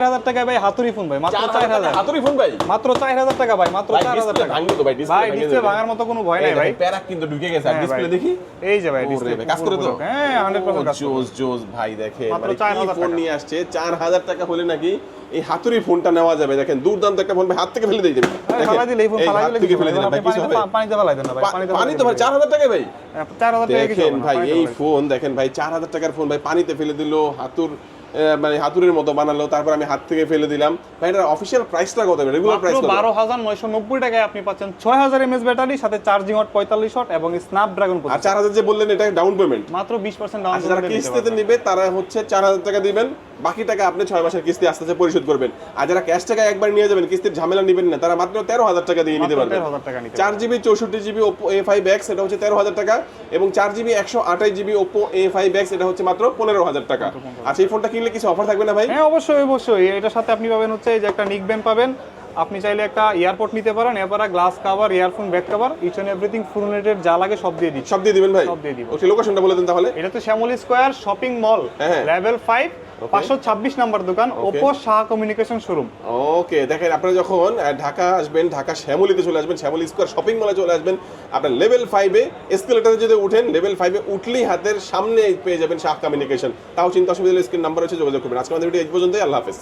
4000 টাকা ভাই হাতুড়ি ফোন ভাই মাত্র 4000 হাতুড়ি ফোন ভাই মাত্র 4000 টাকা ভাই মাত্র 4000 টাকা ভাঙবে তো ভাই ভাই ডিসপ্লে ভাঙার মতো কোনো ভয় নাই ভাই প্যারাক কিন্তু ঢুকে গেছে আর ডিসপ্লে দেখি এই যে ভাই ডিসপ্লে কাজ করে তো হ্যাঁ 100% কাজ করে জোস ভাই দেখেন মাত্র মানে 4000 কি ফোন নিয়ে আসছে 4000 টাকা হলে নাকি এই হাতুড়ি ফোনটা নেওয়া যাবে দেখেন দুর্দান্ত একটা ফোন ভাই হাত থেকে ফেলে দিয়ে দেবেন ফালাই দিলে এই ফোন ফালাই দিলে থেকে ফেলে দিলে ভাই কিছু হবে পানিতে ফালাই দেন না ভাই পানি তো ভাই 4000 টাকা ভাই 4000 টাকা কিছু দেখেন ভাই এই ফোন দেখেন ভাই 4000 টাকার ফোন ভাই পানিতে ফেলে দিল মানে হাতুড়ির মতো বানালো তারপর আমি হাত থেকে ফেলে দিলাম ভাই এটার অফিশিয়াল প্রাইসটা কত রেগুলার প্রাইস কত 12990 টাকায় আপনি পাচ্ছেন 6000 এমএএইচ ব্যাটারি সাথে চার্জিং ওয়াট 45 ওয়াট এবং স্ন্যাপড্রাগন আর 4000 যে বললেন এটা ডাউন পেমেন্ট মাত্র 20% ডাউন যারা কিস্তিতে নেবে তারা হচ্ছে 4000 টাকা দিবেন বাকি টাকা আপনি 6 মাসের কিস্তি আস্তে আস্তে পরিশোধ করবেন আর যারা ক্যাশ টাকা একবার নিয়ে যাবেন কিস্তির ঝামেলা নেবেন না তারা মাত্র 13000 টাকা দিয়ে নিতে পারবেন 13000 টাকা নিতে 4GB 64GB Oppo A5X এটা হচ্ছে 13000 টাকা এবং 4GB 128GB Oppo A5X এটা হচ্ছে মাত্র 15000 টাকা আর এই ফোনটা কিনলে কিছু অফার থাকবে না ভাই হ্যাঁ অবশ্যই অবশ্যই এটার সাথে আপনি পাবেন হচ্ছে এই যে একটা নিক ব্যান্ড পাবেন আপনি চাইলে একটা এয়ারপোর্ট নিতে পারেন এরপর glass cover earphone back cover each and everything full নেটের যা লাগে সব দিয়ে দিচ্ছি সব দিয়ে দিবেন ভাই সব দিয়ে দিব ওকে লোকেশনটা বলে দেন তাহলে এটা তো Shyamoli square shopping mall level 5 526 number দোকান Oppo Shah communication showroom okay দেখেন আপনারা যখন ঢাকা আসবেন ঢাকা শ্যামলীতে চলে আসবেন শ্যামলী স্কয়ার শপিং মলে চলে আসবেন আপনার লেভেল 5 এ এসকেলেটরে যদি উঠেন লেভেল 5 এ উঠলেই হাতের সামনে পেয়ে যাবেন শাহ কমিউনিকেশন তাও চিন্তা অসুবিধা হলে স্ক্রিন নাম্বার আছে যোগাযোগ করবেন আজকে আমাদের ভিডিও এই পর্যন্তই আল্লাহ হাফেজ